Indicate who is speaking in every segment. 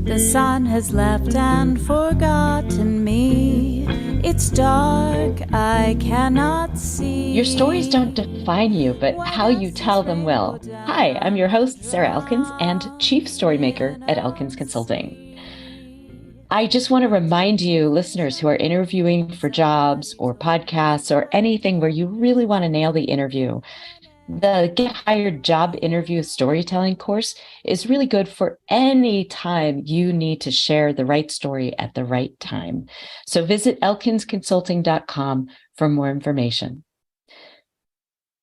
Speaker 1: The sun has left and forgotten me. It's dark, I cannot see.
Speaker 2: Your stories don't define you, but how you tell them will. Hi, I'm your host, Sarah Elkins, and Chief Storymaker at Elkins Consulting. I just want to remind you, listeners who are interviewing for jobs or podcasts or anything where you really want to nail the interview, the Get Hired Job Interview Storytelling course is really good for any time you need to share the right story at the right time. So visit elkinsconsulting.com for more information.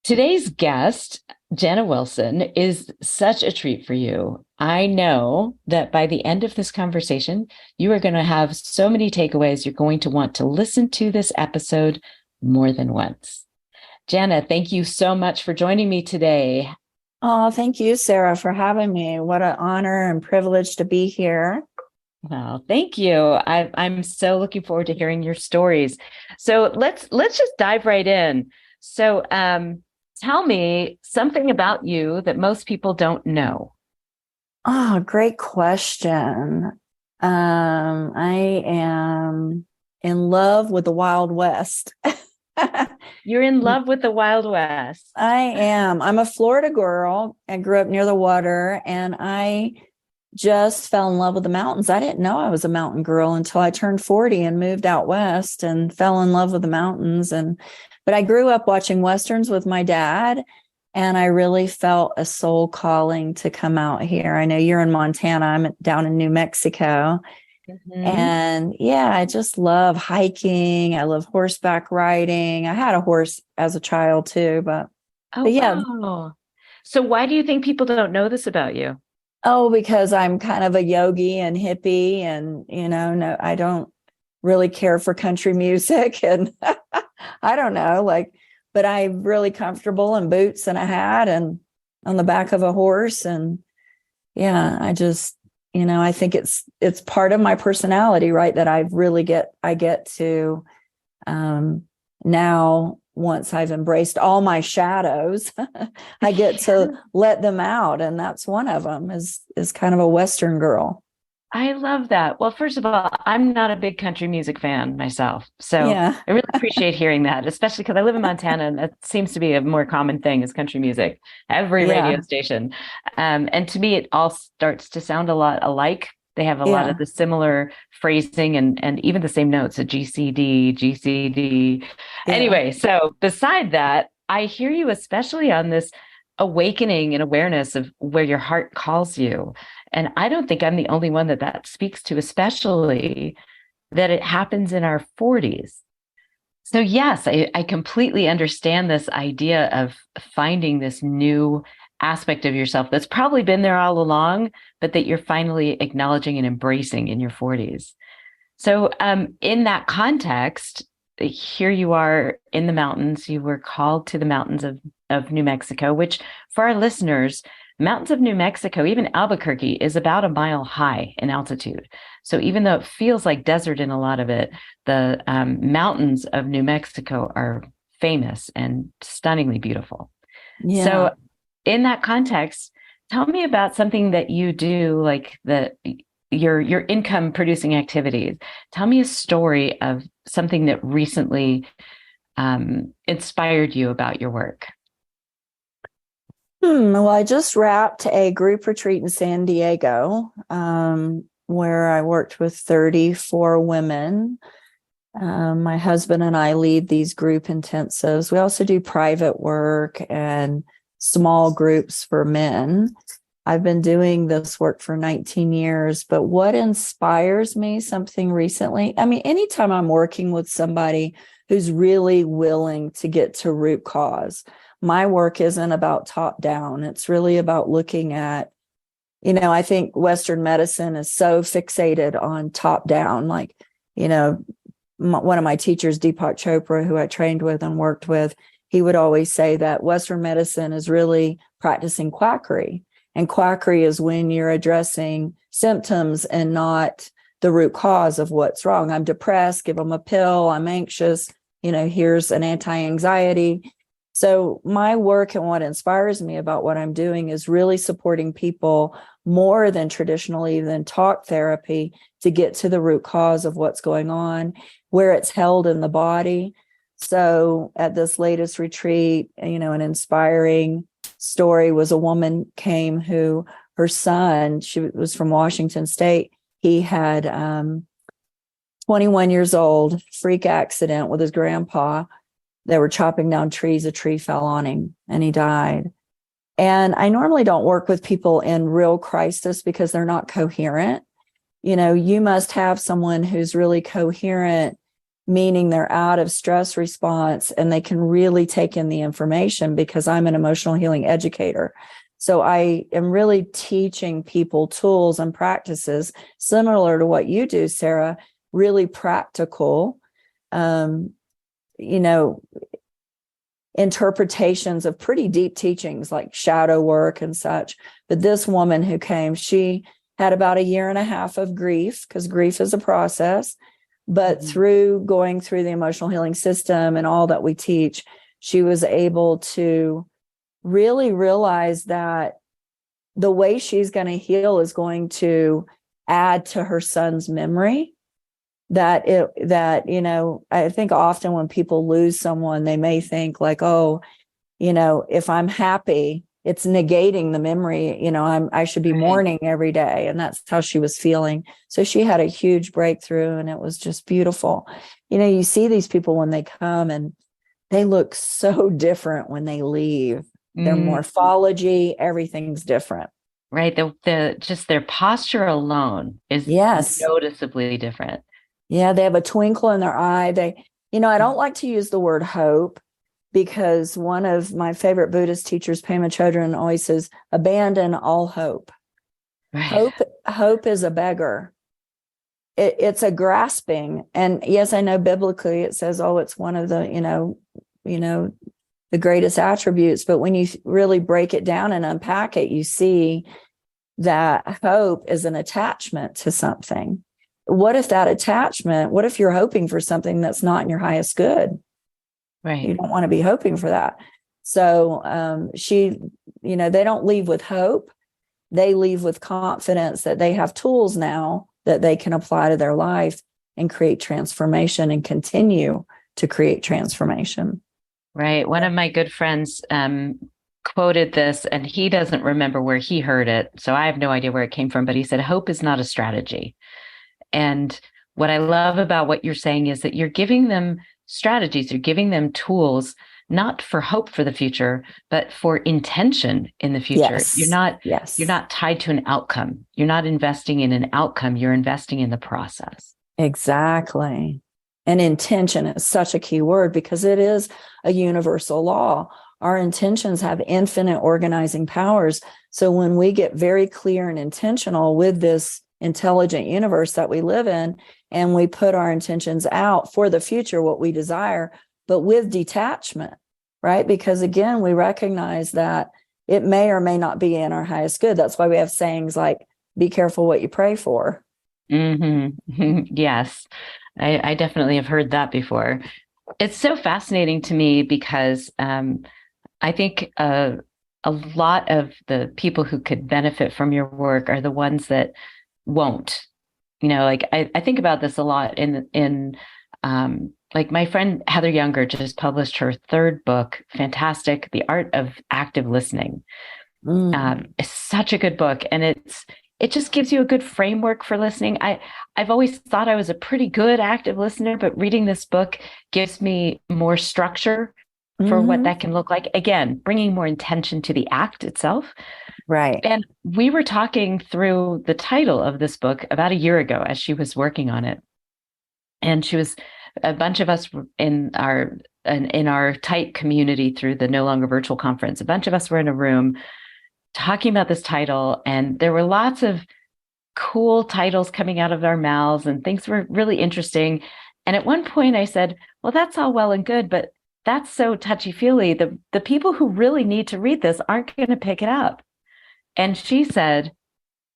Speaker 2: Today's guest, Jana Wilson, is such a treat for you. I know that by the end of this conversation, you are going to have so many takeaways. You're going to want to listen to this episode more than once. Jana, thank you so much for joining me today.
Speaker 3: Oh, thank you, Sarah, for having me. What an honor and privilege to be here.
Speaker 2: Well, thank you. I'm so looking forward to hearing your stories. So let's just dive right in. So tell me something about you that most people don't know.
Speaker 3: Oh, great question. I am in love with the Wild West.
Speaker 2: You're in love with the Wild West.
Speaker 3: I am. I'm a Florida girl. I grew up near the water, and I just fell in love with the mountains. I didn't know I was a mountain girl until I turned 40 and moved out west and fell in love with the mountains. But I grew up watching Westerns with my dad, and I really felt a soul calling to come out here. I know you're in Montana. I'm down in New Mexico. Mm-hmm. And yeah, I just love hiking. I love horseback riding. I had a horse as a child too, but yeah.
Speaker 2: Wow. So why do you think people don't know this about you?
Speaker 3: Oh, because I'm kind of a yogi and hippie, and no, I don't really care for country music, and I don't know, but I'm really comfortable in boots and a hat and on the back of a horse, and yeah, I just. I think it's part of my personality, right? That I get to now, once I've embraced all my shadows, I get to let them out. And that's one of them is kind of a Western girl.
Speaker 2: I love that. Well, first of all, I'm not a big country music fan myself. So yeah. I really appreciate hearing that, especially because I live in Montana, and that seems to be a more common thing is country music, every radio station. And to me, it all starts to sound a lot alike. They have a lot of the similar phrasing and even the same notes, a GCD, GCD. Yeah. Anyway, so beside that, I hear you especially on this awakening and awareness of where your heart calls you. And I don't think I'm the only one that speaks to, especially that it happens in our 40s. So yes, I completely understand this idea of finding this new aspect of yourself that's probably been there all along, but that you're finally acknowledging and embracing in your 40s. So in that context, here you are in the mountains. You were called to the mountains of New Mexico, which for our listeners, mountains of New Mexico, even Albuquerque, is about a mile high in altitude. So even though it feels like desert in a lot of it, the mountains of New Mexico are famous and stunningly beautiful. Yeah. So in that context, tell me about something that you do, like your income producing activities. Tell me a story of something that recently inspired you about your work.
Speaker 3: Well, I just wrapped a group retreat in San Diego, where I worked with 34 women. My husband and I lead these group intensives. We also do private work and small groups for men. I've been doing this work for 19 years, but what inspires me, something recently, anytime I'm working with somebody who's really willing to get to root cause, my work isn't about top down. It's really about looking at, I think Western medicine is so fixated on top down. One of my teachers, Deepak Chopra, who I trained with and worked with, he would always say that Western medicine is really practicing quackery. And quackery is when you're addressing symptoms and not the root cause of what's wrong. I'm depressed, give them a pill. I'm anxious, here's an anti-anxiety. So my work and what inspires me about what I'm doing is really supporting people more than traditionally than talk therapy to get to the root cause of what's going on, where it's held in the body. So at this latest retreat, an inspiring story was a woman came who her son, she was from Washington State. He had 21 years old, freak accident with his grandpa. They were chopping down trees. A tree fell on him and he died. And I normally don't work with people in real crisis because they're not coherent. You must have someone who's really coherent, meaning they're out of stress response and they can really take in the information, because I'm an emotional healing educator. So I am really teaching people tools and practices similar to what you do, Sarah, really practical, interpretations of pretty deep teachings like shadow work and such. But this woman who came, she had about 1.5 years of grief, because grief is a process. But through going through the emotional healing system and all that we teach, she was able to really realize that the way she's going to heal is going to add to her son's memory. I think often when people lose someone, they may think like, if I'm happy, it's negating the memory. I should be mourning every day. And that's how she was feeling. So she had a huge breakthrough, and it was just beautiful. You see these people when they come and they look so different when they leave. Their morphology, everything's different.
Speaker 2: Right. Just their posture alone is noticeably different.
Speaker 3: Yeah, they have a twinkle in their eye. I don't like to use the word hope, because one of my favorite Buddhist teachers, Pema Chodron, always says, abandon all hope. Right. Hope is a beggar. It's a grasping. And yes, I know biblically it says, it's one of the, the greatest attributes. But when you really break it down and unpack it, you see that hope is an attachment to something. What if you're hoping for something that's not in your highest good?
Speaker 2: Right.
Speaker 3: You don't want to be hoping for that. So they don't leave with hope. They leave with confidence that they have tools now that they can apply to their life and create transformation and continue to create transformation.
Speaker 2: Right. One of my good friends quoted this, and he doesn't remember where he heard it, so I have no idea where it came from, but he said, hope is not a strategy. And what I love about what you're saying is that you're giving them strategies, you're giving them tools, not for hope for the future, but for intention in the future.
Speaker 3: Yes.
Speaker 2: You're not tied to an outcome. You're not investing in an outcome. You're investing in the process.
Speaker 3: Exactly. And intention is such a key word, because it is a universal law. Our intentions have infinite organizing powers. So when we get very clear and intentional with this intelligent universe that we live in, and we put our intentions out for the future, what we desire, but with detachment, right? Because again, we recognize that it may or may not be in our highest good. That's why we have sayings like, be careful what you pray for.
Speaker 2: Mm-hmm. Yes, I definitely have heard that before. It's so fascinating to me because I think a lot of the people who could benefit from your work are the ones that won't. I think about this a lot in like my friend Heather Younger just published her 3rd book, fantastic, The Art of Active Listening. It's such a good book, and it just gives you a good framework for listening. I've always thought I was a pretty good active listener, but reading this book gives me more structure for what that can look like. Again, bringing more intention to the act itself.
Speaker 3: Right.
Speaker 2: And we were talking through the title of this book about 1 year ago as she was working on it. And a bunch of us in our tight community through the No Longer Virtual Conference, a bunch of us were in a room talking about this title, and there were lots of cool titles coming out of our mouths and things were really interesting. And at one point I said, well, that's all well and good, but that's so touchy-feely. The people who really need to read this aren't going to pick it up. And she said,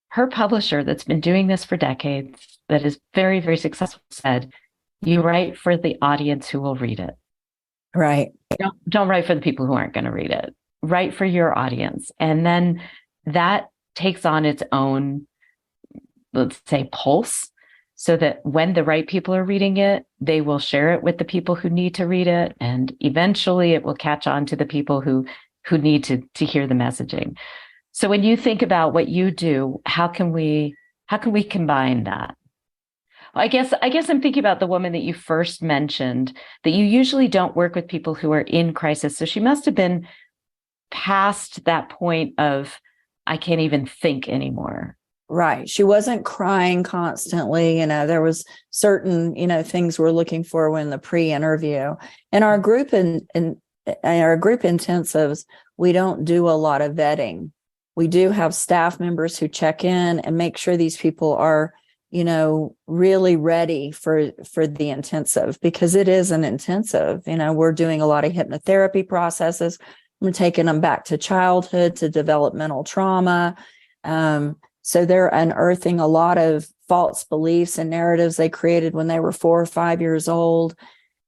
Speaker 2: her publisher that's been doing this for decades, that is very, very successful, said, you write for the audience who will read it.
Speaker 3: Right.
Speaker 2: Don't write for the people who aren't going to read it. Write for your audience. And then that takes on its own, let's say, pulse, so that when the right people are reading it, they will share it with the people who need to read it. And eventually it will catch on to the people who need to hear the messaging. So when you think about what you do, how can we combine that? I guess I'm thinking about the woman that you first mentioned, that you usually don't work with people who are in crisis. So she must have been past that point of, I can't even think anymore.
Speaker 3: Right. She wasn't crying constantly. There was certain, things we're looking for in the pre-interview. In our group in our group intensives, we don't do a lot of vetting. We do have staff members who check in and make sure these people are, really ready for the intensive, because it is an intensive. We're doing a lot of hypnotherapy processes. We're taking them back to childhood, to developmental trauma. So they're unearthing a lot of false beliefs and narratives they created when they were 4 or 5 years old,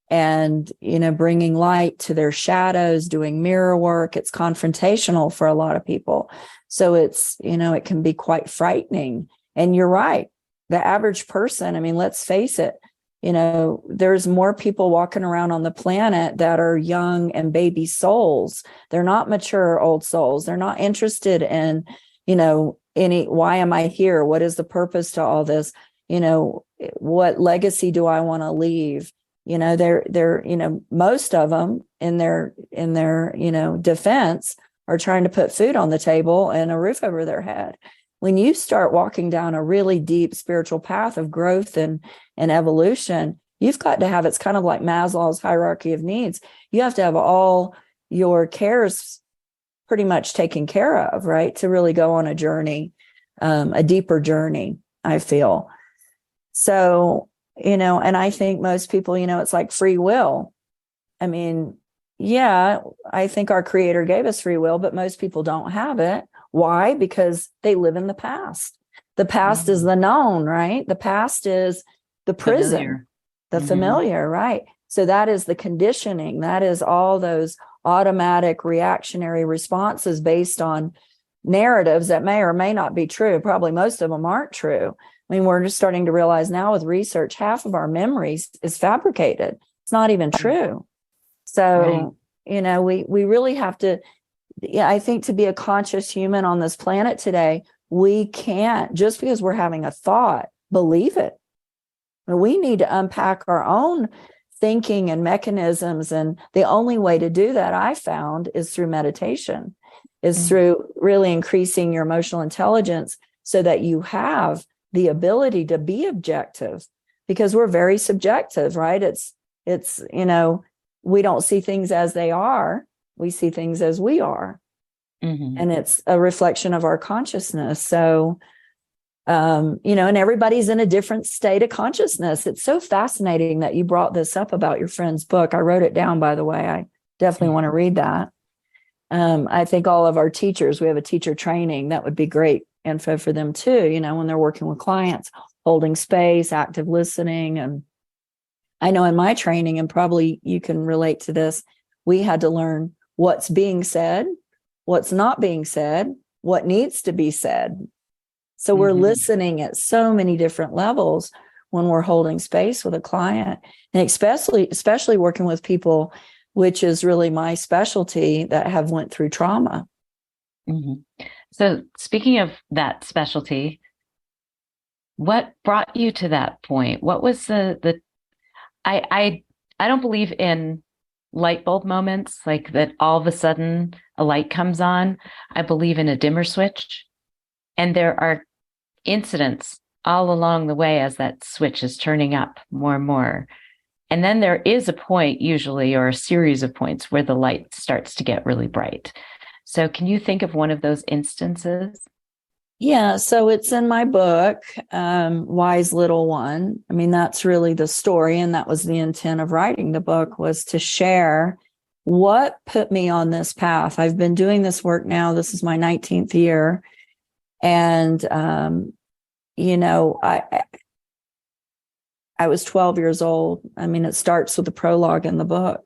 Speaker 3: and, bringing light to their shadows, doing mirror work. It's confrontational for a lot of people. So it's, it can be quite frightening. And you're right. The average person, let's face it, there's more people walking around on the planet that are young and baby souls. They're not mature old souls. They're not interested in, why am I here? What is the purpose to all this? What legacy do I want to leave? They're most of them in their defense are trying to put food on the table and a roof over their head. When you start walking down a really deep spiritual path of growth and evolution, you've got to have, it's kind of like Maslow's hierarchy of needs. You have to have all your cares pretty much taken care of, right? To really go on a journey, a deeper journey, I feel. So, and I think most people, it's like free will. Yeah, I think our Creator gave us free will, but most people don't have it. Why? Because they live in the past. The past is the known, right? The past is the prison, the familiar, right? So that is the conditioning. That is all those automatic reactionary responses based on narratives that may or may not be true. Probably most of them aren't true. We're just starting to realize now with research, half of our memories is fabricated. It's not even true. So, we really have to, I think, to be a conscious human on this planet today, we can't, just because we're having a thought, believe it. We need to unpack our own thinking and mechanisms. And the only way to do that, I found, is through meditation, is through really increasing your emotional intelligence so that you have the ability to be objective, because we're very subjective, right? It's, we don't see things as they are. We see things as we are. And it's a reflection of our consciousness. So, and everybody's in a different state of consciousness. It's so fascinating that you brought this up about your friend's book. I wrote it down, by the way. I definitely want to read that. I think all of our teachers, we have a teacher training, that would be great info for them too, when they're working with clients, holding space, active listening. And I know in my training, and probably you can relate to this, we had to learn what's being said, what's not being said, what needs to be said. So we're listening at so many different levels when we're holding space with a client, and especially working with people, which is really my specialty, that have went through trauma.
Speaker 2: So speaking of that specialty, what brought you to that point? What was I don't believe in light bulb moments, like that all of a sudden a light comes on. I believe in a dimmer switch. And there are incidents all along the way as that switch is turning up more and more. And then there is a point usually, or a series of points, where the light starts to get really bright. So can you think of one of those instances?
Speaker 3: Yeah, so it's in my book, Wise Little One. That's really the story, and that was the intent of writing the book, was to share what put me on this path. I've been doing this work now. This is my 19th year. And, I was 12 years old. It starts with the prologue in the book,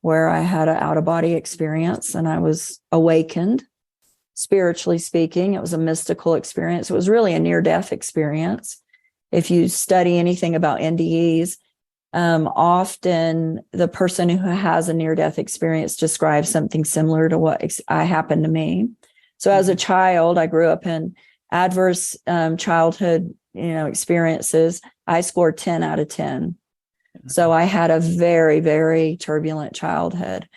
Speaker 3: where I had an out-of-body experience and I was awakened, spiritually speaking. It was a mystical experience. It was really a near-death experience. If you study anything about NDEs, often the person who has a near-death experience describes something similar to what happened to me. So as a child, I grew up in adverse childhood, experiences. I scored 10 out of 10. So I had a very, very turbulent childhood.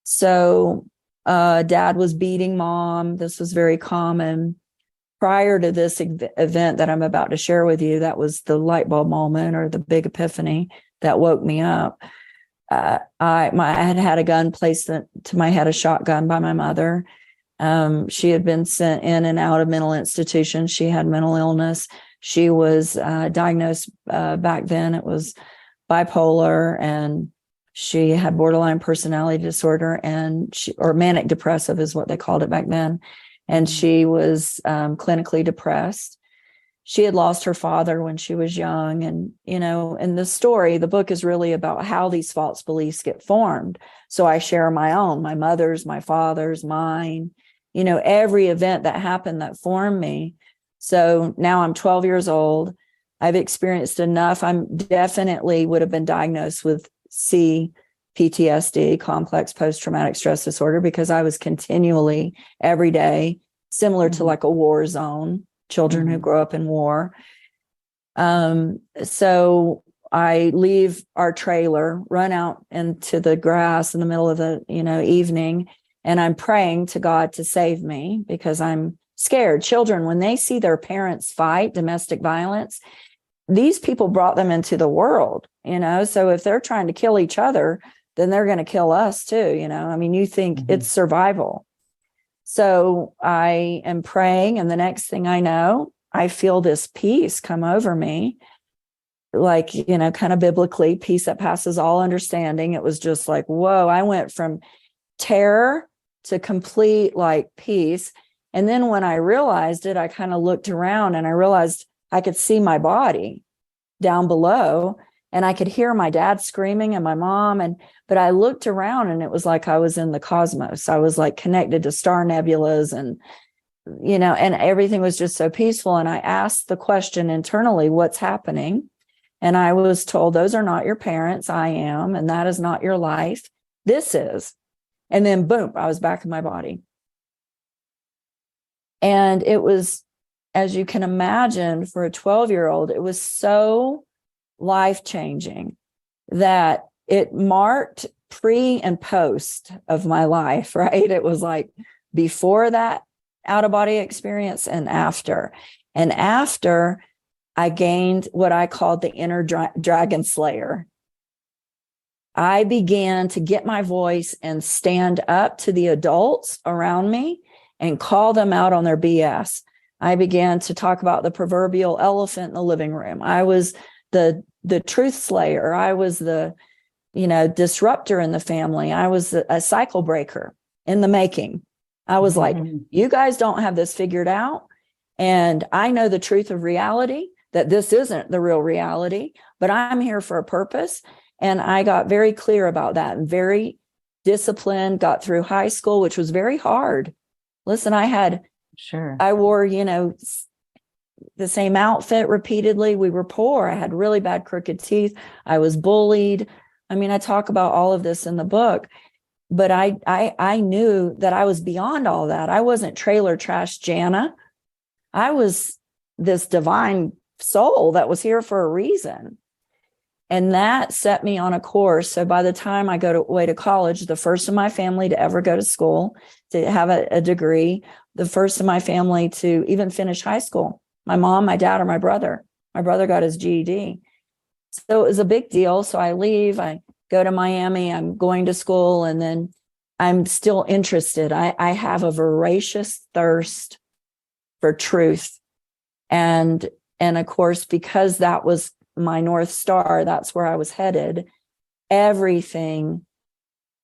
Speaker 3: So dad was beating mom. This was very common. Prior to this event that I'm about to share with you, that was the light bulb moment or the big epiphany that woke me up. I had a gun placed to my head, a shotgun by my mother. She had been sent in and out of mental institutions. She had mental illness. She was diagnosed back then. It was bipolar, and she had borderline personality disorder, or manic depressive is what they called it back then. And she was clinically depressed. She had lost her father when she was young. And, in the book is really about how these false beliefs get formed. So I share my own, my mother's, my father's, mine, every event that happened that formed me. So now I'm 12 years old. I've experienced enough. I'm definitely would have been diagnosed with PTSD, complex post-traumatic stress disorder, because I was continually every day, similar to like a war zone, children who grow up in war. So I leave our trailer, run out into the grass in the middle of the, evening, and I'm praying to God to save me because I'm scared. Children, when they see their parents fight domestic violence, these people brought them into the world, so if they're trying to kill each other, then they're going to kill us too. You think it's survival. So I am praying, and the next thing I know, I feel this peace come over me, like, kind of biblically, peace that passes all understanding. It was just like, whoa, I went from terror to complete like peace. And then when I realized it, I kind of looked around and I realized I could see my body down below, and I could hear my dad screaming and my mom. But I looked around and it was like I was in the cosmos. I was like connected to star nebulas and everything was just so peaceful. And I asked the question internally, what's happening? And I was told, those are not your parents. I am. And that is not your life. This is. And then boom, I was back in my body. And it was, as you can imagine, for a 12-year-old, it was so life-changing that it marked pre and post of my life, right? It was like before that out-of-body experience and after. And after, I gained what I called the inner dragon slayer. I began to get my voice and stand up to the adults around me and call them out on their BS. I began to talk about the proverbial elephant in the living room. I was the truth slayer. I was the, disruptor in the family. I was a cycle breaker in the making. I was like, you guys don't have this figured out. And I know the truth of reality, that this isn't the real reality, but I'm here for a purpose. And I got very clear about that and very disciplined, got through high school, which was very hard. Listen, I wore, the same outfit repeatedly. We were poor. I had really bad crooked teeth. I was bullied. I talk about all of this in the book, but I knew that I was beyond all that. I wasn't trailer trash Jana. I was this divine soul that was here for a reason. And that set me on a course. So by the time I go away to college, the first in my family to ever go to school, to have a degree, the first in my family to even finish high school, my mom, my dad, or my brother. My brother got his GED. So it was a big deal. So I leave, I go to Miami, I'm going to school, and then I'm still interested. I have a voracious thirst for truth. And of course, because that was my North Star, that's where I was headed. Everything,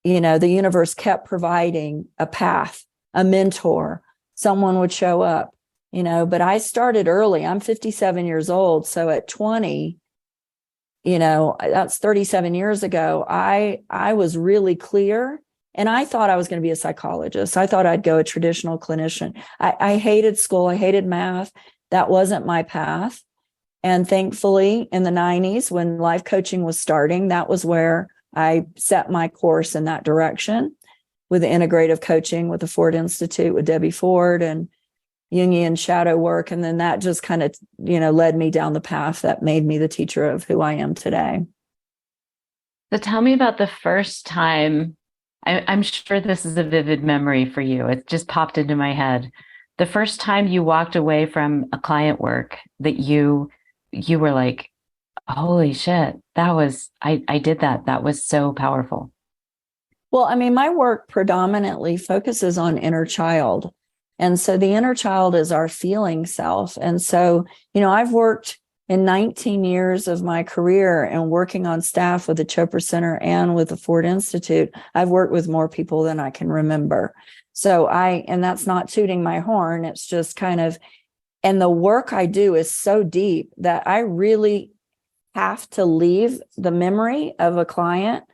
Speaker 3: the universe kept providing a path, a mentor, someone would show up, but I started early. I'm 57 years old. So at 20, that's 37 years ago. I was really clear, and I thought I was going to be a psychologist. I thought I'd go a traditional clinician. I hated school. I hated math. That wasn't my path. And thankfully, in the 90s, when life coaching was starting, that was where I set my course in that direction with the integrative coaching with the Ford Institute, with Debbie Ford, and Jungian shadow work. And then that just kind of, led me down the path that made me the teacher of who I am today.
Speaker 2: So tell me about the first time. I'm sure this is a vivid memory for you. It just popped into my head. The first time you walked away from a client work that you were like, holy shit, I did that. That was so powerful.
Speaker 3: Well, I mean, my work predominantly focuses on inner child. And so the inner child is our feeling self. And so, I've worked in 19 years of my career and working on staff with the Chopra Center and with the Ford Institute. I've worked with more people than I can remember. So and that's not tooting my horn. It's just kind of, and the work I do is so deep that I really have to leave the memory of a client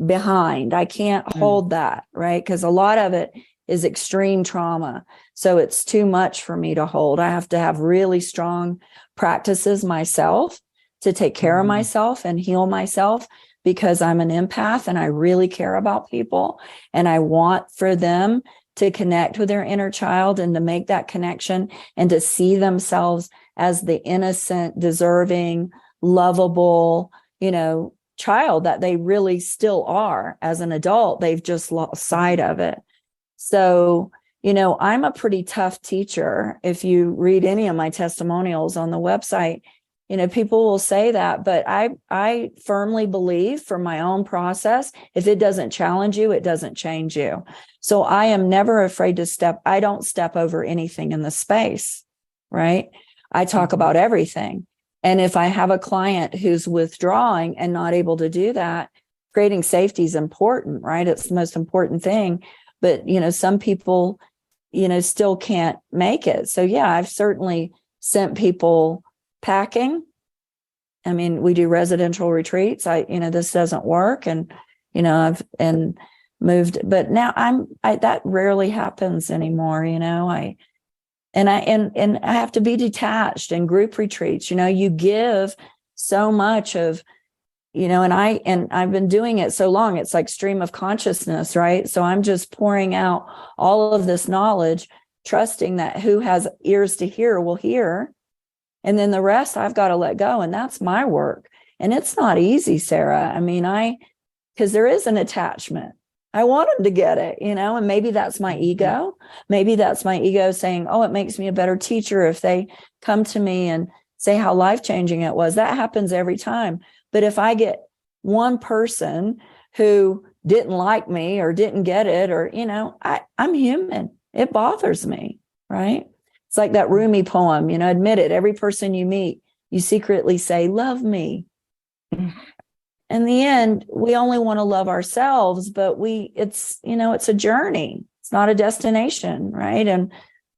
Speaker 3: behind. I can't hold that, right? Because a lot of it is extreme trauma. So it's too much for me to hold. I have to have really strong practices myself to take care of myself and heal myself, because I'm an empath and I really care about people. And I want for them to connect with their inner child and to make that connection and to see themselves as the innocent, deserving, lovable, child that they really still are as an adult. They've just lost sight of it. So, I'm a pretty tough teacher. If you read any of my testimonials on the website, people will say that, but I firmly believe from my own process, if it doesn't challenge you, it doesn't change you. So I am never afraid to I don't step over anything in the space, right? I talk about everything. And if I have a client who's withdrawing and not able to do that, creating safety is important, right? It's the most important thing. But, some people, still can't make it. So, yeah, I've certainly sent people packing. I mean, we do residential retreats. This doesn't work. And, I've moved, but now that rarely happens anymore. I have to be detached in group retreats. You give so much of, and I've been doing it so long, it's like stream of consciousness, right? So I'm just pouring out all of this knowledge, trusting that who has ears to hear will hear. And then the rest I've got to let go. And that's my work. And it's not easy, Sarah. I mean, because there is an attachment. I want them to get it, and maybe that's my ego. Maybe that's my ego saying, oh, it makes me a better teacher if they come to me and say how life-changing it was. That happens every time. But if I get one person who didn't like me or didn't get it, or, I'm human. It bothers me, right? It's like that Rumi poem, admit it. Every person you meet, you secretly say, love me. In the end, we only want to love ourselves, but it's a journey. It's not a destination, right? And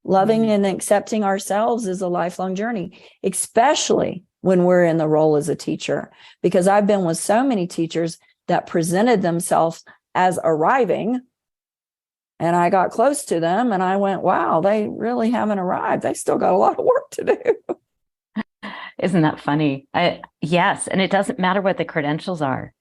Speaker 3: loving and accepting ourselves is a lifelong journey, especially when we're in the role as a teacher, because I've been with so many teachers that presented themselves as arriving, and I got close to them and I went, wow, they really haven't arrived. They still got a lot of work to do.
Speaker 2: Isn't that funny? Yes. And it doesn't matter what the credentials are.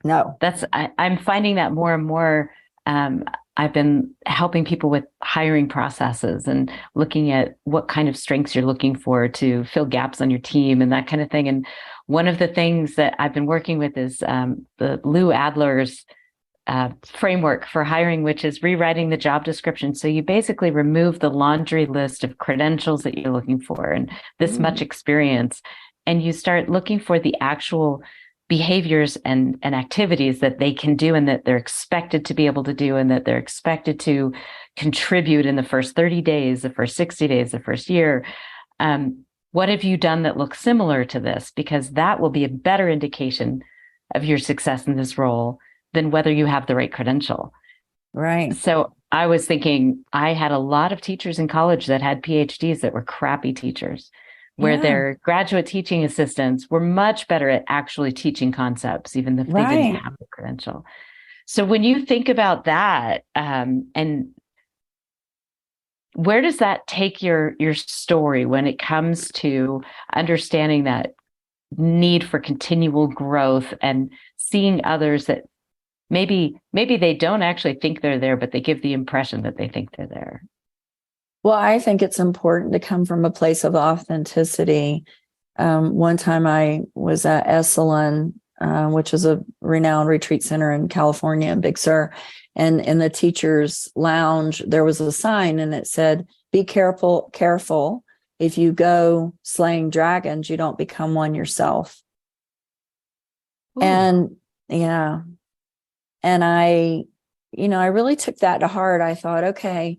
Speaker 3: No.
Speaker 2: I'm finding that more and more. I've been helping people with hiring processes and looking at what kind of strengths you're looking for to fill gaps on your team and that kind of thing. And one of the things that I've been working with is the Lou Adler's framework for hiring, which is rewriting the job description. So you basically remove the laundry list of credentials that you're looking for and this much experience, and you start looking for the actual behaviors and activities that they can do and that they're expected to be able to do and that they're expected to contribute in the first 30 days, the first 60 days, the first year. What have you done that looks similar to this? Because that will be a better indication of your success in this role than whether you have the right credential.
Speaker 3: Right.
Speaker 2: So I was thinking, I had a lot of teachers in college that had PhDs that were crappy teachers where their graduate teaching assistants were much better at actually teaching concepts, even if they didn't have the credential. So when you think about that, and where does that take your story when it comes to understanding that need for continual growth and seeing others that maybe they don't actually think they're there, but they give the impression that they think they're there?
Speaker 3: Well, I think it's important to come from a place of authenticity. One time I was at Esalen, which is a renowned retreat center in California, in Big Sur. And in the teacher's lounge, there was a sign and it said, be careful. If you go slaying dragons, you don't become one yourself. Ooh. And I really took that to heart. I thought, okay,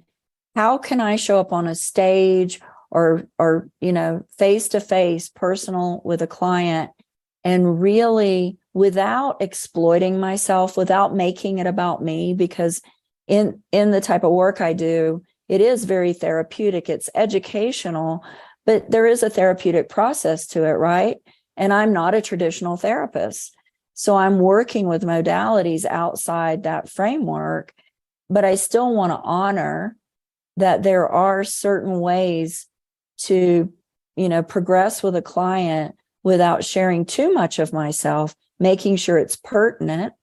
Speaker 3: how can I show up on a stage or face to face, personal with a client, and really, without exploiting myself, without making it about me? Because in the type of work I do, it is very therapeutic. It's educational, but there is a therapeutic process to it, right? And I'm not a traditional therapist. So I'm working with modalities outside that framework, but I still want to honor that there are certain ways to, progress with a client without sharing too much of myself, making sure it's pertinent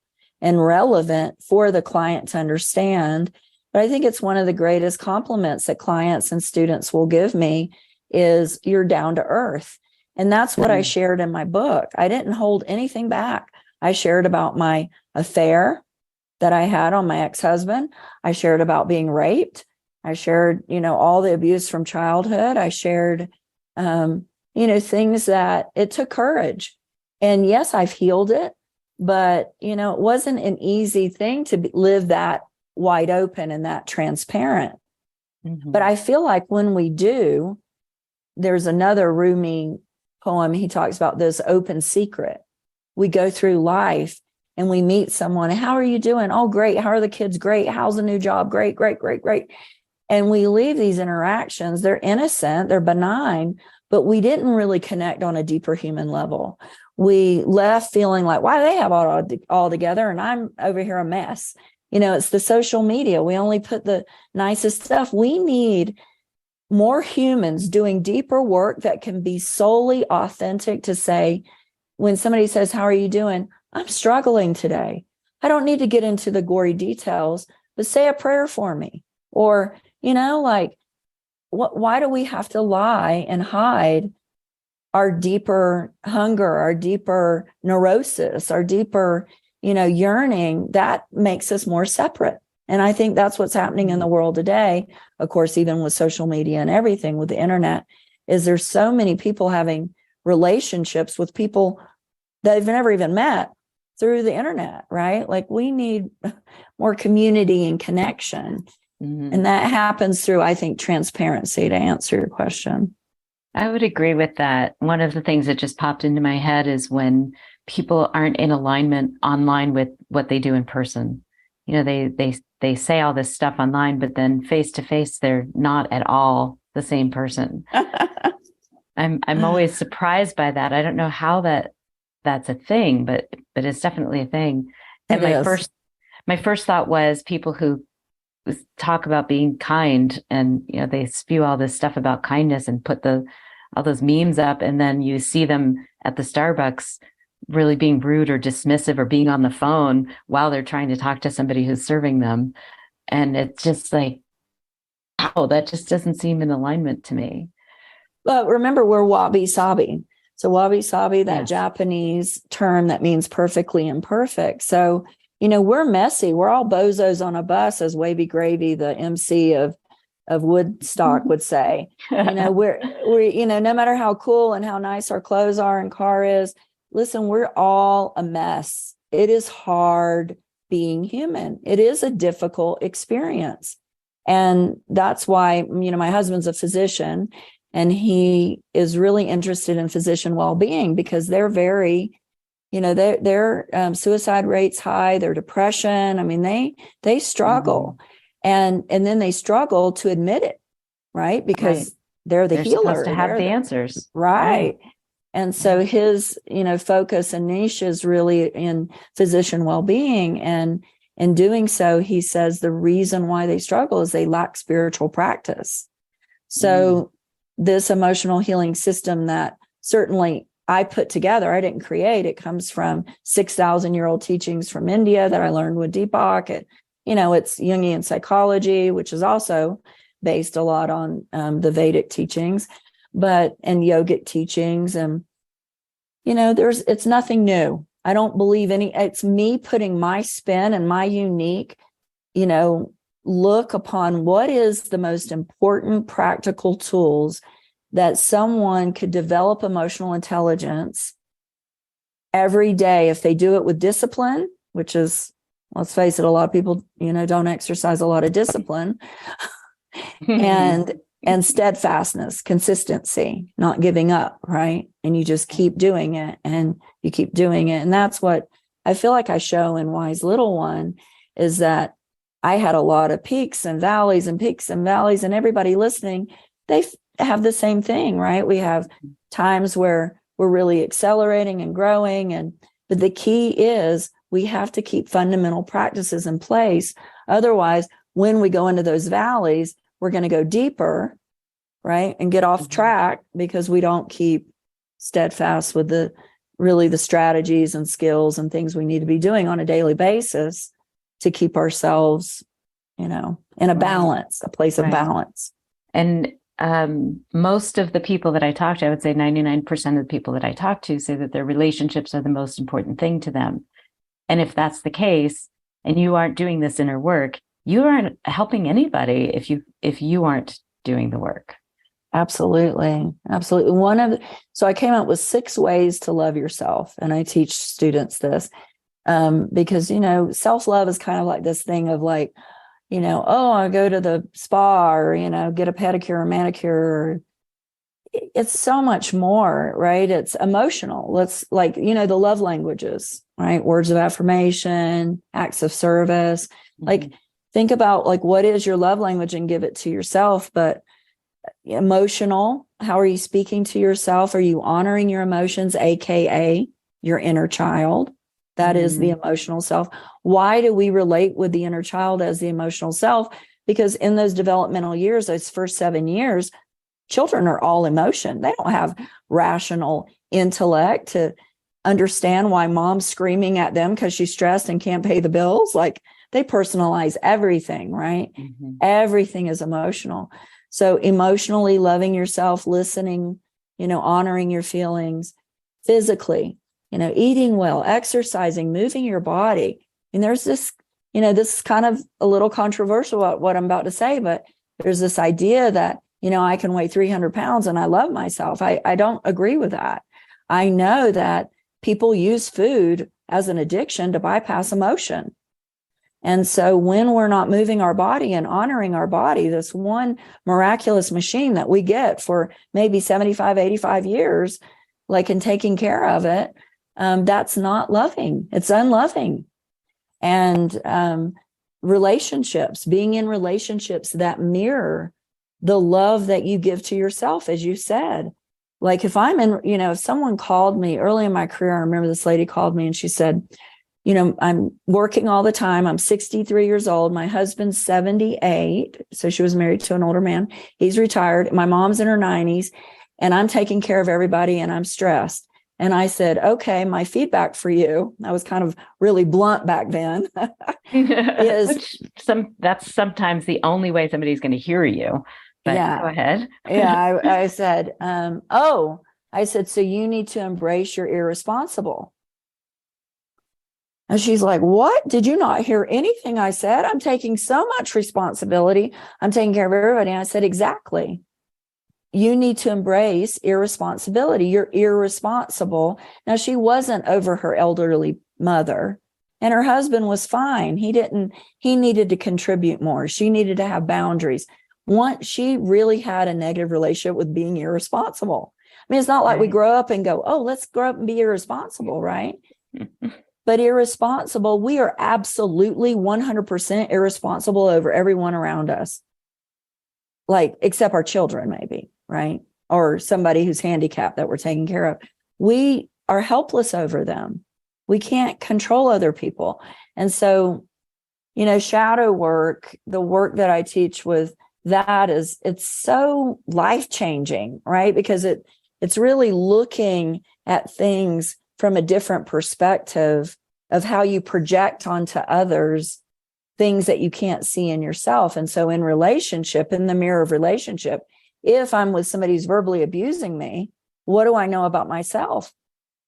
Speaker 3: and relevant for the client to understand. But I think it's one of the greatest compliments that clients and students will give me is you're down to earth. And that's what I shared in my book. I didn't hold anything back. I shared about my affair that I had on my ex-husband. I shared about being raped. I shared, all the abuse from childhood. I shared, things that it took courage. And yes, I've healed it, but, it wasn't an easy thing to live that wide open and that transparent. Mm-hmm. But I feel like when we do, there's another Rumi poem. He talks about this open secret. We go through life and we meet someone. How are you doing? Oh, great. How are the kids? Great. How's the new job? Great, great, great, great. And we leave these interactions. They're innocent, they're benign, but we didn't really connect on a deeper human level. We left feeling like, why do they have all together and I'm over here a mess? It's the social media. We only put the nicest stuff. We need more humans doing deeper work that can be solely authentic to say, when somebody says, how are you doing? I'm struggling today. I don't need to get into the gory details, but say a prayer for me. Or, why do we have to lie and hide our deeper hunger, our deeper neurosis, our deeper, yearning? That makes us more separate. And I think that's what's happening in the world today. Of course, even with social media and everything, with the internet, is there's so many people having relationships with people that they've never even met through the internet, right? Like we need more community and connection. Mm-hmm. And that happens through, I think, transparency, to answer your question.
Speaker 2: I would agree with that. One of the things that just popped into my head is when people aren't in alignment online with what they do in person. They say all this stuff online, but then face to face, they're not at all the same person. I'm always surprised by that. I don't know how that's a thing, but it's definitely a thing. And my first thought was people who talk about being kind and, they spew all this stuff about kindness and put all those memes up. And then you see them at the Starbucks really being rude or dismissive or being on the phone while they're trying to talk to somebody who's serving them. And it's just like, wow, that just doesn't seem in alignment to me.
Speaker 3: But remember, we're wabi-sabi. So wabi-sabi, that Japanese term that means perfectly imperfect. So, we're messy. We're all bozos on a bus, as Wavy Gravy, the MC of Woodstock, would say. We're no matter how cool and how nice our clothes are and car is, listen, we're all a mess. It is hard being human. It is a difficult experience. And that's why, my husband's a physician and he is really interested in physician well-being because they're very, their suicide rates high, their depression. I mean, they struggle. Mm-hmm. And then they struggle to admit it, right? Because they're the
Speaker 2: They're
Speaker 3: healer.
Speaker 2: supposed to have the answers.
Speaker 3: Right. And so his, focus and niche is really in physician well-being. And in doing so, he says the reason why they struggle is they lack spiritual practice. So this emotional healing system that certainly I put together, I didn't create, it comes from 6,000-year-old teachings from India that I learned with Deepak. It's Jungian psychology, which is also based a lot on the Vedic teachings, and yogic teachings. And, it's nothing new. I don't believe it's me putting my spin and my unique, look upon what is the most important practical tools that someone could develop emotional intelligence every day if they do it with discipline, which is, let's face it, a lot of people, don't exercise a lot of discipline, and steadfastness, consistency, not giving up, right? And you just keep doing it and you keep doing it. And that's what I feel like I show in Wise Little One, is that I had a lot of peaks and valleys, and everybody listening, they have the same thing, right? We have times where we're really accelerating and growing, but the key is we have to keep fundamental practices in place. Otherwise, when we go into those valleys, we're going to go deeper, right? And get off track because we don't keep steadfast with the strategies and skills and things we need to be doing on a daily basis to keep ourselves, in a balance, a place of balance.
Speaker 2: And most of the people that I talk to, I would say 99% of the people that I talk to say that their relationships are the most important thing to them. And if that's the case, and you aren't doing this inner work, you aren't helping anybody if you aren't doing the work.
Speaker 3: Absolutely. So I came up with 6 ways to love yourself. And I teach students this because, self-love is kind of like this thing of like, I go to the spa or, get a pedicure or manicure. It's so much more, right? It's emotional. Let's the love languages, right? Words of affirmation, acts of service. Like, think about what is your love language and give it to yourself. But emotional, how are you speaking to yourself? Are you honoring your emotions, AKA your inner child? That is the emotional self. Why do we relate with the inner child as the emotional self? Because in those developmental years, those first 7 years, children are all emotion. They don't have rational intellect to understand why mom's screaming at them because she's stressed and can't pay the bills. They personalize everything, right? Everything is emotional. So emotionally loving yourself, listening, honoring your feelings, physically, eating well, exercising, moving your body. And there's this, this is kind of a little controversial what I'm about to say, but there's this idea that, I can weigh 300 pounds and I love myself. I don't agree with that. I know that people use food as an addiction to bypass emotion. And so when we're not moving our body and honoring our body, this one miraculous machine that we get for maybe 75, 85 years, and taking care of it, that's not loving. It's unloving. And relationships, being in relationships that mirror the love that you give to yourself, as you said. If I'm in, if someone called me early in my career, I remember this lady called me and she said, I'm working all the time. I'm 63 years old. My husband's 78. So she was married to an older man. He's retired. My mom's in her 90s and I'm taking care of everybody and I'm stressed. And I said, okay, my feedback for you, I was kind of really blunt back then,
Speaker 2: that's sometimes the only way somebody's going to hear you. But go ahead.
Speaker 3: I said, I said, so you need to embrace your irresponsible. And she's like, what? Did you not hear anything I said? I'm taking so much responsibility. I'm taking care of everybody. And I said, exactly. You need to embrace irresponsibility. You're irresponsible. Now, she wasn't over her elderly mother, and her husband was fine. He needed to contribute more. She needed to have boundaries. She really had a negative relationship with being irresponsible. I mean, it's not like we grow up and go, oh, let's grow up and be irresponsible, right? But irresponsible, we are absolutely 100% irresponsible over everyone around us. Except our children, maybe. right? Or somebody who's handicapped that we're taking care of. We are helpless over them. We can't control other people. And so, shadow work, the work that I teach with that it's so life-changing, right? Because it's really looking at things from a different perspective of how you project onto others things that you can't see in yourself. And so in the mirror of relationship, if I'm with somebody who's verbally abusing me, what do I know about myself?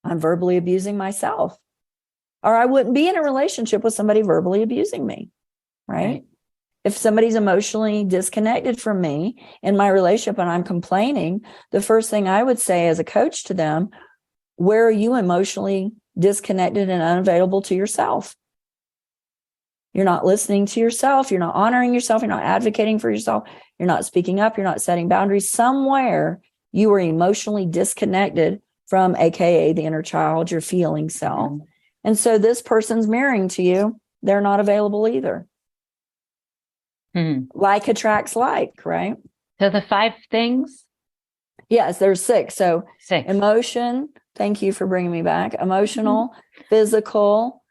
Speaker 3: I'm verbally abusing myself. Or I wouldn't be in a relationship with somebody verbally abusing me, right? If somebody's emotionally disconnected from me in my relationship and I'm complaining, the first thing I would say as a coach to them, where are you emotionally disconnected and unavailable to yourself? You're not listening to yourself. You're not honoring yourself. You're not advocating for yourself. You're not speaking up. You're not setting boundaries. Somewhere you are emotionally disconnected from, AKA the inner child, your feeling self. Mm-hmm. And so this person's mirroring to you. They're not available either. Mm-hmm. Like attracts like, right?
Speaker 2: So the 5 things?
Speaker 3: Yes, there's 6. So
Speaker 2: 6.
Speaker 3: Emotion. Thank you for bringing me back. Emotional, mm-hmm. Physical,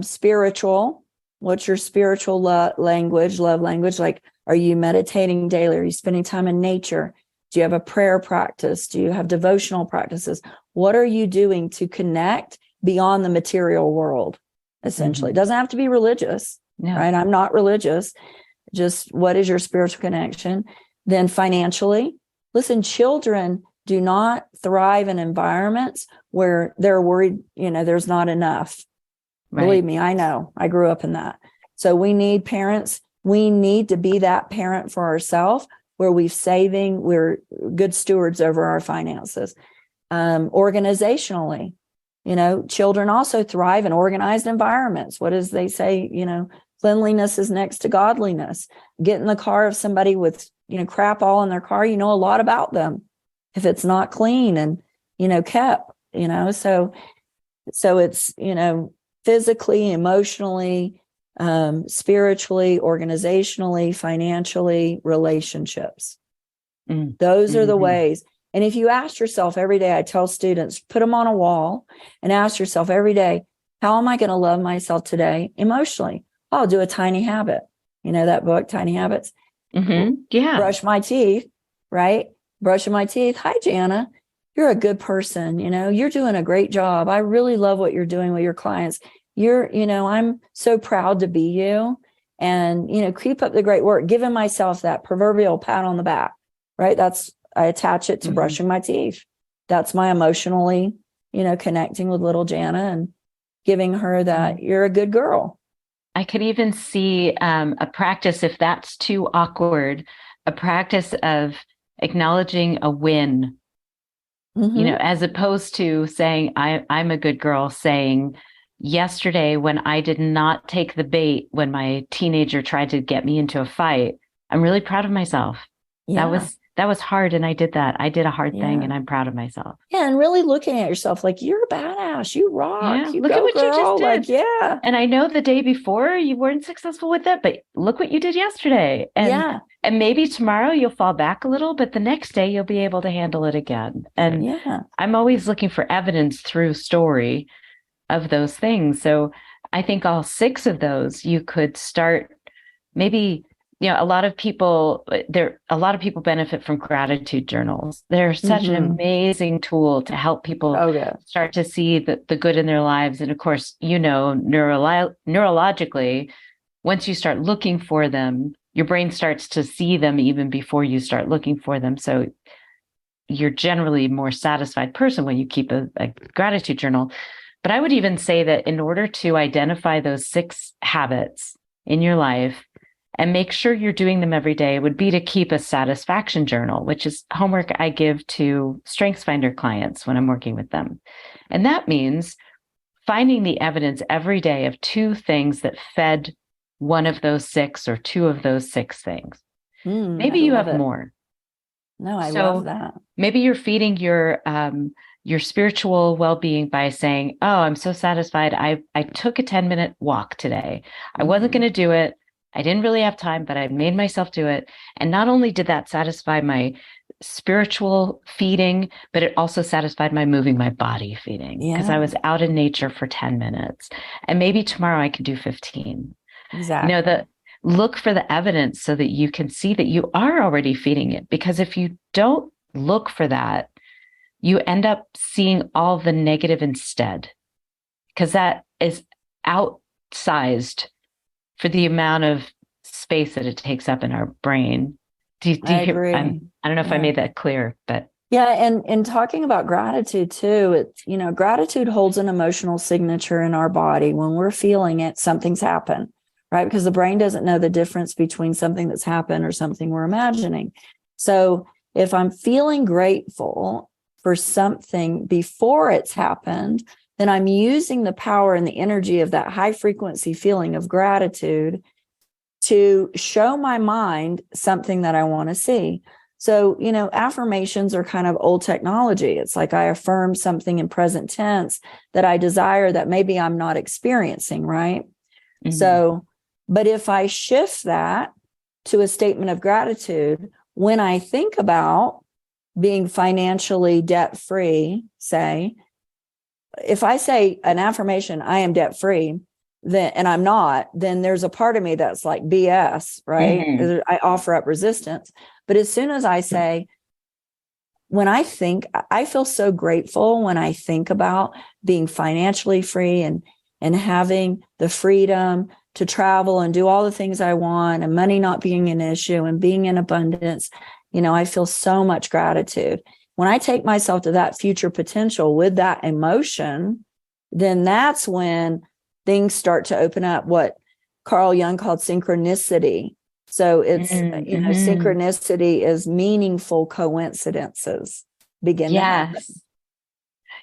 Speaker 3: spiritual. What's your spiritual love language? Like, are you meditating daily? Are you spending time in nature? Do you have a prayer practice? Do you have devotional practices? What are you doing to connect beyond the material world? Essentially, mm-hmm. It doesn't have to be religious, right? I'm not religious. Just what is your spiritual connection? Then financially, listen, children do not thrive in environments where they're worried, there's not enough. Right. Believe me, I know. I grew up in that. So we need parents. We need to be that parent for ourselves where we're good stewards over our finances. Organizationally, children also thrive in organized environments. What does they say? Cleanliness is next to godliness. Get in the car of somebody with, crap all in their car, a lot about them. If it's not clean and, kept, so it's, physically, emotionally, spiritually, organizationally, financially, relationships. Those are the ways. And if you ask yourself every day, I tell students, put them on a wall and ask yourself every day, how am I going to love myself today emotionally? I'll do a tiny habit. That book, Tiny Habits?
Speaker 2: Mm-hmm. Yeah.
Speaker 3: Brush my teeth, right? Brushing my teeth. Hi, Jana. You're a good person. You're doing a great job. I really love what you're doing with your clients. I'm so proud to be you, and, keep up the great work, giving myself that proverbial pat on the back, right? I attach it to brushing my teeth. That's my emotionally, connecting with little Jana and giving her that you're a good girl.
Speaker 2: I could even see a practice, if that's too awkward, a practice of acknowledging a win, as opposed to saying, I'm a good girl, saying, yesterday when I did not take the bait when my teenager tried to get me into a fight, I'm really proud of myself. Yeah. That was hard. And I did that. I did a hard thing and I'm proud of myself.
Speaker 3: Yeah. And really looking at yourself like you're a badass. You rock.
Speaker 2: Yeah.
Speaker 3: You
Speaker 2: look at what
Speaker 3: girl.
Speaker 2: You just did.
Speaker 3: Like, yeah.
Speaker 2: And I know the day before you weren't successful with that, but look what you did yesterday. And maybe tomorrow you'll fall back a little, but the next day you'll be able to handle it again. And I'm always looking for evidence through story of those things. So I think all 6 of those you could start. Maybe, a lot of people benefit from gratitude journals. They're such an amazing tool to help people start to see the good in their lives. And of course, neurologically, once you start looking for them, your brain starts to see them even before you start looking for them. So you're generally a more satisfied person when you keep a gratitude journal. But I would even say that in order to identify those 6 habits in your life and make sure you're doing them every day would be to keep a satisfaction journal, which is homework I give to StrengthsFinder clients when I'm working with them. And that means finding the evidence every day of 2 things that fed one of those 6 or 2 of those 6 things. Maybe you have more.
Speaker 3: No, I love that.
Speaker 2: Maybe you're feeding your spiritual well-being by saying, oh, I'm so satisfied. I took a 10-minute walk today. I wasn't going to do it. I didn't really have time, but I made myself do it. And not only did that satisfy my spiritual feeding, but it also satisfied my moving my body feeding, because I was out in nature for 10 minutes. And maybe tomorrow I can do 15.
Speaker 3: Exactly.
Speaker 2: Look for the evidence so that you can see that you are already feeding it. Because if you don't look for that, you end up seeing all the negative instead, because that is outsized for the amount of space that it takes up in our brain. Do you
Speaker 3: I
Speaker 2: hear?
Speaker 3: agree.
Speaker 2: I don't know if I made that clear, but
Speaker 3: and talking about gratitude too, it's, gratitude holds an emotional signature in our body. When we're feeling it, something's happened, right? Because the brain doesn't know the difference between something that's happened or something we're imagining. So if I'm feeling grateful for something before it's happened, then I'm using the power and the energy of that high frequency feeling of gratitude to show my mind something that I want to see. So, affirmations are kind of old technology. It's like I affirm something in present tense that I desire that maybe I'm not experiencing, right? Mm-hmm. So, but if I shift that to a statement of gratitude, when I think about being financially debt-free, say, if I say an affirmation, I am debt-free, then, and I'm not, then there's a part of me that's like BS, right? Mm-hmm. I offer up resistance. But as soon as I say, I feel so grateful when I think about being financially free and having the freedom to travel and do all the things I want, and money not being an issue and being in abundance. I feel so much gratitude. When I take myself to that future potential with that emotion, then that's when things start to open up, what Carl Jung called synchronicity. So it's, synchronicity is meaningful coincidences begin to happen.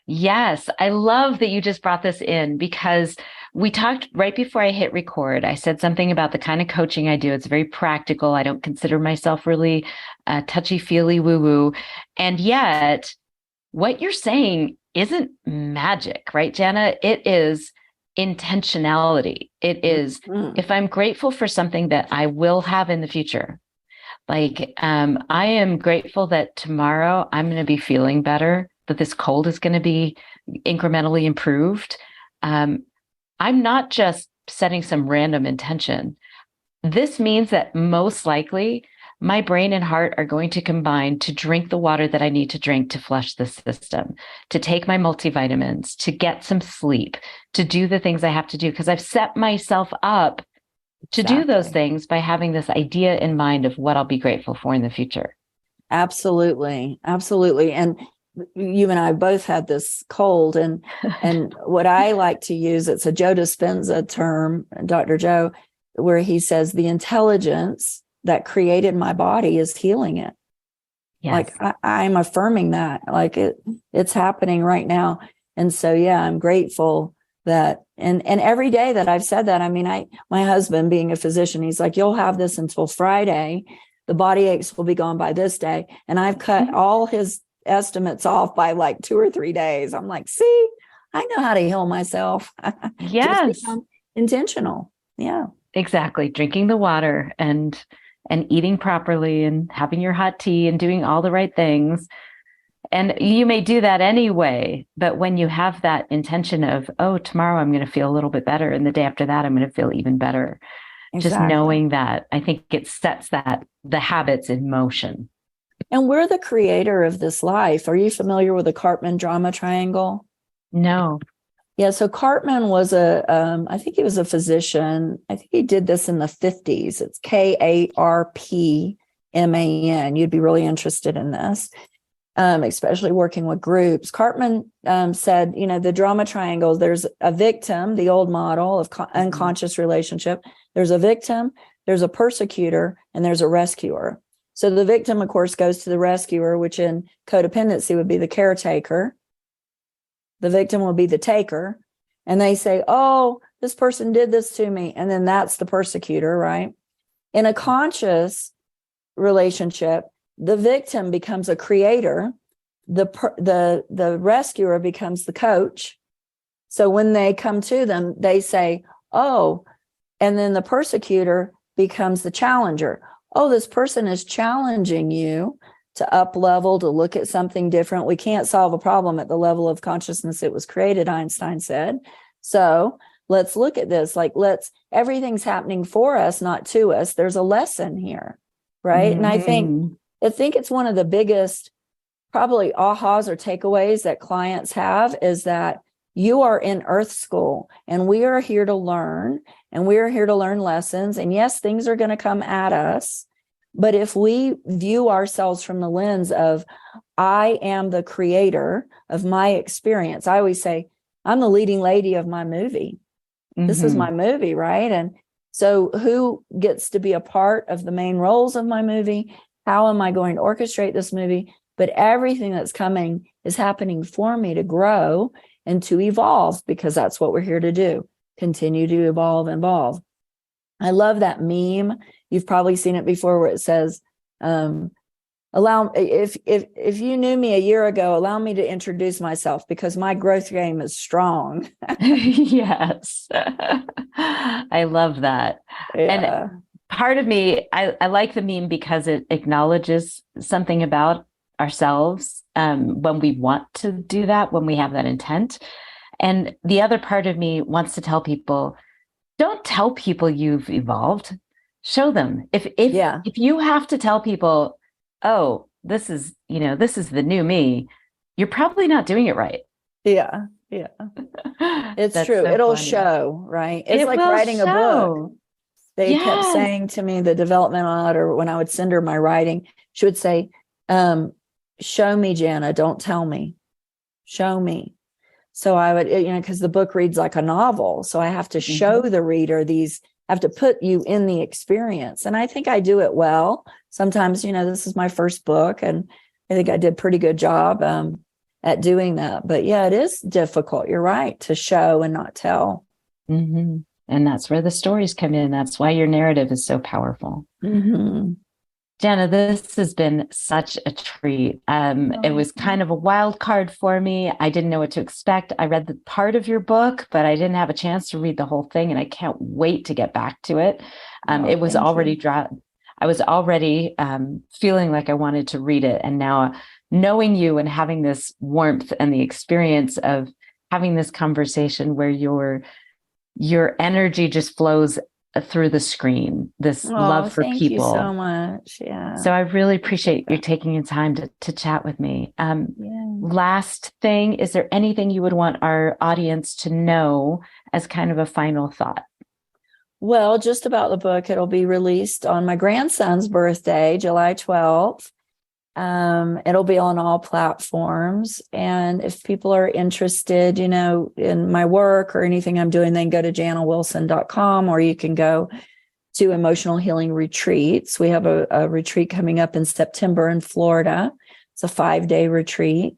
Speaker 2: Yes. I love that you just brought this in, because we talked right before I hit record. I said something about the kind of coaching I do. It's very practical. I don't consider myself really touchy-feely woo-woo. And yet what you're saying isn't magic, right, Jana? It is intentionality. It is, if I'm grateful for something that I will have in the future, like I am grateful that tomorrow I'm going to be feeling better, that this cold is going to be incrementally improved. I'm not just setting some random intention. This means that most likely my brain and heart are going to combine to drink the water that I need to drink to flush the system, to take my multivitamins, to get some sleep, to do the things I have to do, because I've set myself up to do those things by having this idea in mind of what I'll be grateful for in the future.
Speaker 3: Absolutely. Absolutely. And you and I both had this cold, and what I like to use, it's a Joe Dispenza term, Dr. Joe, where he says the intelligence that created my body is healing it. Yes. Like I'm affirming that, like it's happening right now. And so, I'm grateful that, and every day that I've said that, I mean, my husband being a physician, he's like, you'll have this until Friday. The body aches will be gone by this day. And I've cut all his estimates off by like 2 or 3 days. I'm like, see, I know how to heal myself.
Speaker 2: Yes.
Speaker 3: Just become intentional. Yeah.
Speaker 2: Exactly. Drinking the water and eating properly and having your hot tea and doing all the right things. And you may do that anyway, but when you have that intention of, oh, tomorrow I'm going to feel a little bit better, and the day after that I'm going to feel even better. Exactly. Just knowing that, I think it sets the habits in motion.
Speaker 3: And we're the creator of this life. Are you familiar with the Karpman drama triangle?
Speaker 2: No.
Speaker 3: Yeah, so Karpman was I think he was a physician. I think he did this in the 50s. It's Karpman. You'd be really interested in this, especially working with groups. Karpman said, the drama triangle, there's a victim, the old model of unconscious relationship. There's a victim, there's a persecutor, and there's a rescuer. So the victim, of course, goes to the rescuer, which in codependency would be the caretaker. The victim will be the taker. And they say, oh, this person did this to me. And then that's the persecutor, right? In a conscious relationship, the victim becomes a creator. The rescuer becomes the coach. So when they come to them, they say, oh, and then the persecutor becomes the challenger. Oh, this person is challenging you to up level, to look at something different. We can't solve a problem at the level of consciousness it was created, Einstein said. So let's look at this. Like, everything's happening for us, not to us. There's a lesson here, right? Mm-hmm. And I think it's one of the biggest probably ahas or takeaways that clients have, is that you are in Earth School, and we are here to learn, and we are here to learn lessons. And yes, things are going to come at us. But if we view ourselves from the lens of, I am the creator of my experience, I always say, I'm the leading lady of my movie. Mm-hmm. This is my movie, right? And so who gets to be a part of the main roles of my movie? How am I going to orchestrate this movie? But everything that's coming is happening for me to grow and to evolve, because that's what we're here to do. Continue to evolve. I love that meme. You've probably seen it before, where it says, if you knew me a year ago, allow me to introduce myself, because my growth game is strong.
Speaker 2: Yes. I love that. Yeah. And part of me, I like the meme because it acknowledges something about ourselves when we want to do that, when we have that intent. And the other part of me wants to tell people, don't tell people you've evolved. Show them. If you have to tell people, oh, this is the new me, you're probably not doing it right.
Speaker 3: Yeah. It's true. So it'll show, right? It's like writing a book. They kept saying to me, the developmental editor, when I would send her my writing, she would say, show me, Jana, don't tell me. Show me. So I would, because the book reads like a novel. So I have to show the reader I have to put you in the experience. And I think I do it well. Sometimes, this is my first book, and I think I did a pretty good job at doing that. But yeah, it is difficult. You're right, to show and not tell.
Speaker 2: Mm-hmm. And that's where the stories come in. That's why your narrative is so powerful. Mm-hmm. Jana, this has been such a treat. It was kind of a wild card for me. I didn't know what to expect. I read the part of your book, but I didn't have a chance to read the whole thing, and I can't wait to get back to it. It was already I was already feeling like I wanted to read it. And now, knowing you and having this warmth and the experience of having this conversation where your energy just flows through the screen, this love for people. Thank you
Speaker 3: so much. Yeah.
Speaker 2: So I really appreciate you taking the time to chat with me. Last thing, is there anything you would want our audience to know as kind of a final thought?
Speaker 3: Well, just about the book, it'll be released on my grandson's birthday, July 12th. It'll be on all platforms. And if people are interested, in my work or anything I'm doing, then go to janawilson.com, or you can go to Emotional Healing Retreats. We have a retreat coming up in September in Florida. It's a 5-day retreat.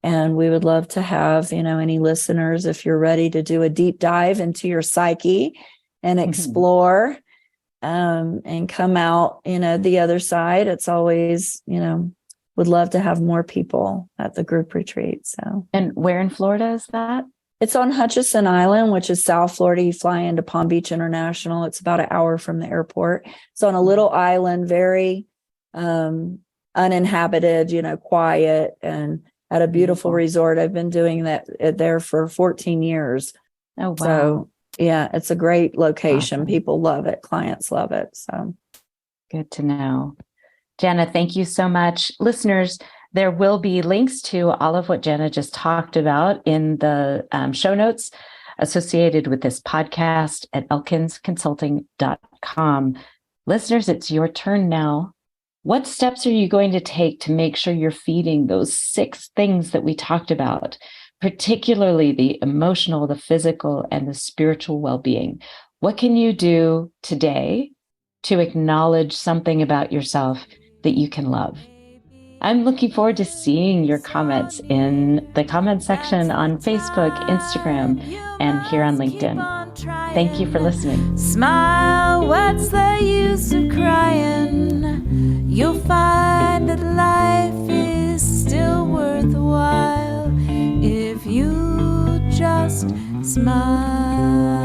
Speaker 3: And we would love to have, any listeners, if you're ready to do a deep dive into your psyche and explore, and come out, the other side. It's always, would love to have more people at the group retreat. So,
Speaker 2: and where in Florida is that?
Speaker 3: It's on Hutchinson Island, which is South Florida. You fly into Palm Beach International. It's about an hour from the airport. It's on a little island, very uninhabited, quiet, and at a beautiful resort. I've been doing that there for 14 years.
Speaker 2: Oh, wow.
Speaker 3: So, yeah, it's a great location. Awesome. People love it. Clients love it. So
Speaker 2: good to know. Jana, thank you so much. Listeners, there will be links to all of what Jana just talked about in the show notes associated with this podcast at elkinsconsulting.com. Listeners, it's your turn now. What steps are you going to take to make sure you're feeding those 6 things that we talked about, particularly the emotional, the physical, and the spiritual well-being? What can you do today to acknowledge something about yourself that you can love? I'm looking forward to seeing your comments in the comment section on Facebook, Instagram, and here on LinkedIn. Thank you for listening.
Speaker 1: Smile, what's the use of crying? You'll find that life is still worthwhile if you just smile.